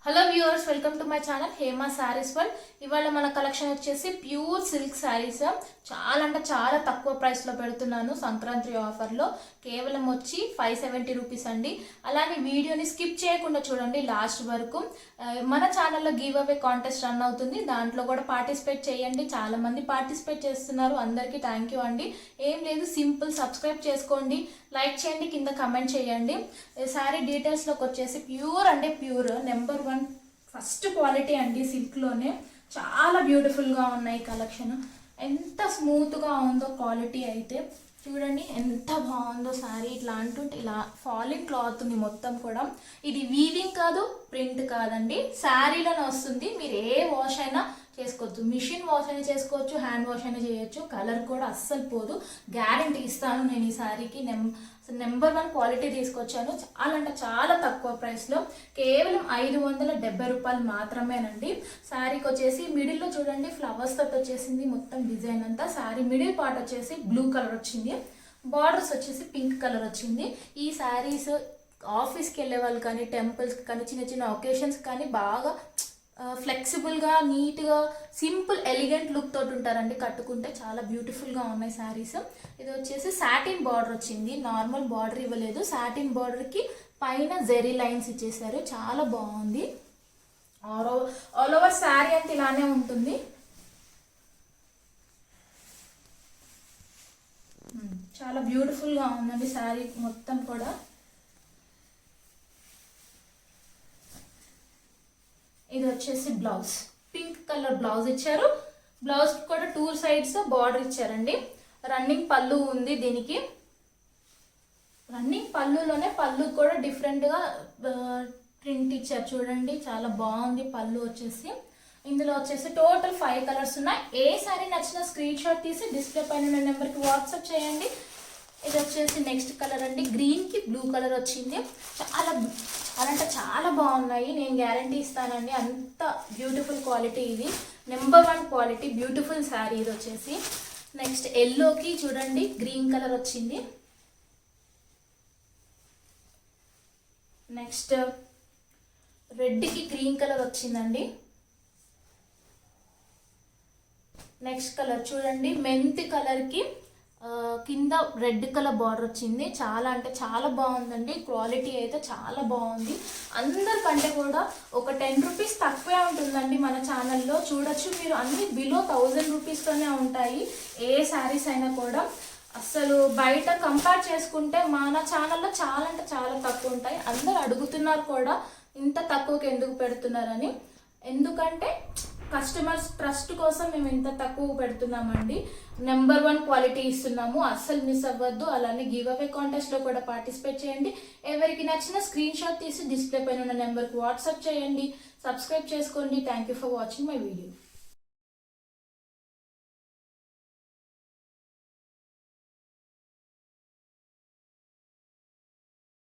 Hello viewers, welcome to my channel Hema saris world. ఇవాళ మన collection వచ్చేసి ప్యూర్ సిల్క్ శారీస్. చాలా అంటే చాలా తక్కువ ప్రైస్లో పెడుతున్నాను. సంక్రాంతి ఆఫర్లో కేవలం వచ్చి 570 రూపీస్ అండి. అలానే వీడియోని స్కిప్ చేయకుండా చూడండి లాస్ట్ వరకు. మన ఛానల్లో గివ్ అవే కాంటెస్ట్ రన్ అవుతుంది, దాంట్లో కూడా పార్టిసిపేట్ చేయండి. చాలా మంది పార్టిసిపేట్ చేస్తున్నారు, అందరికీ థ్యాంక్ యూ అండి. ఏం లేదు, సింపుల్ సబ్స్క్రైబ్ చేసుకోండి, లైక్ చేయండి, కింద కమెంట్ చేయండి. శారీ డీటెయిల్స్లోకి వచ్చేసి ప్యూర్ అంటే ప్యూర్ నెంబర్ 1 ఫస్ట్ క్వాలిటీ అండి. సిల్క్లోనే చాలా బ్యూటిఫుల్గా ఉన్నాయి కలెక్షన్. ఎంత స్మూత్గా ఉందో క్వాలిటీ అయితే చూడండి, ఎంత బాగుందో శారీ. ఇట్లా అంటుంటే ఇలా ఫాలింగ్ క్లాత్ ఉంది మొత్తం కూడా. ఇది వీవింగ్ కాదు, ప్రింట్ కాదండి, శారీలోనే వస్తుంది. మీరు ఏ వాష్ అయినా చేసుకోవచ్చు, మిషన్ వాష్ అయినా చేసుకోవచ్చు, హ్యాండ్ వాష్ అయినా చేయొచ్చు. కలర్ కూడా అస్సలు పోదు, గ్యారెంటీ ఇస్తాను. నేను ఈ శారీకి నెంబర్ 1 క్వాలిటీ తీసుకొచ్చాను. చాలా అంటే చాలా తక్కువ ప్రైస్లో, కేవలం 570 రూపాయలు మాత్రమేనండి. శారీకి వచ్చేసి మిడిల్లో చూడండి ఫ్లవర్స్ తోటి వచ్చేసింది మొత్తం డిజైన్ అంతా. శారీ మిడిల్ పార్ట్ వచ్చేసి బ్లూ కలర్ వచ్చింది, బార్డర్స్ వచ్చేసి పింక్ కలర్ వచ్చింది. ఈ శారీస్ ఆఫీస్కి వెళ్ళే వాళ్ళు కానీ, టెంపుల్స్కి కానీ, చిన్న చిన్న ఒకేషన్స్ కానీ బాగా ఫ్లెక్సిబుల్గా, నీట్గా, సింపుల్ ఎలిగెంట్ లుక్ తోటి ఉంటారండి. కట్టుకుంటే చాలా బ్యూటిఫుల్గా ఉన్నాయి శారీస్. ఇది వచ్చేసి సాటిన్ బార్డర్ వచ్చింది, నార్మల్ బార్డర్ ఇవ్వలేదు. సాటిన్ బార్డర్కి పైన జెరీ లైన్స్ ఇచ్చేసారు, చాలా బాగుంది. ఆల్ ఓవర్ శారీ అంతా ఇలానే ఉంటుంది. చాలా బ్యూటిఫుల్గా ఉందండి శారీ మొత్తం కూడా. ఇది వచ్చేసి బ్లౌజ్, పింక్ కలర్ బ్లౌజ్ ఇచ్చారు. బ్లౌజ్ కూడా 2 సైడ్స్ బార్డర్ ఇచ్చారండి. రన్నింగ్ పళ్ళు ఉంది దీనికి. రన్నింగ్ పళ్ళులోనే పళ్ళు కూడా డిఫరెంట్గా ప్రింట్ ఇచ్చారు చూడండి, చాలా బాగుంది పళ్ళు వచ్చేసి. ఇందులో వచ్చేసి టోటల్ 5 కలర్స్ ఉన్నాయి. ఏ సారీ నచ్చిన స్క్రీన్ షాట్ తీసి డిస్ప్లే పైన ఉన్న నెంబర్కి వాట్సాప్ చేయండి. ఇది వచ్చేసి నెక్స్ట్ కలర్ అండి, గ్రీన్కి బ్లూ కలర్ వచ్చింది. చాలా అంటే చాలా బాగున్నాయి, నేను గ్యారంటీ ఇస్తానండి. అంత బ్యూటిఫుల్ క్వాలిటీ ఇది, నెంబర్ 1 క్వాలిటీ బ్యూటిఫుల్ శారీ. ఇది వచ్చేసి నెక్స్ట్ ఎల్లోకి చూడండి గ్రీన్ కలర్ వచ్చింది. నెక్స్ట్ రెడ్కి గ్రీన్ కలర్ వచ్చిందండి. నెక్స్ట్ కలర్ చూడండి మెంతి కలర్కి కింద రెడ్ కలర్ బార్డర్ వచ్చింది. చాలా అంటే చాలా బాగుందండి, క్వాలిటీ అయితే చాలా బాగుంది. అందరికంటే కూడా ఒక 10 రూపీస్ తక్కువే ఉంటుందండి మన ఛానల్లో. చూడొచ్చు మీరు, అన్ని బిలో 1000 రూపీస్తోనే ఉంటాయి ఏ శారీస్ అయినా కూడా. అసలు బయట కంపేర్ చేసుకుంటే మన ఛానల్లో చాలా అంటే చాలా తక్కువ ఉంటాయి. అందరు అడుగుతున్నారు కూడా ఇంత తక్కువకి ఎందుకు పెడుతున్నారని. ఎందుకంటే కస్టమర్స్ ట్రస్ట్ కోసం మేము ఇంత తక్కువ పెడుతున్నామండి. నెంబర్ 1 క్వాలిటీ ఇస్తున్నాము, అస్సలు మిస్ అవ్వద్దు. అలానే గివ్ అవే కాంటెస్ట్లో కూడా పార్టిసిపేట్ చేయండి. ఎవరికి నచ్చిన స్క్రీన్ షాట్ తీసి డిస్ప్లే పైన ఉన్న నెంబర్కి వాట్సాప్ చేయండి. సబ్స్క్రైబ్ చేసుకోండి. Thank you for watching my video.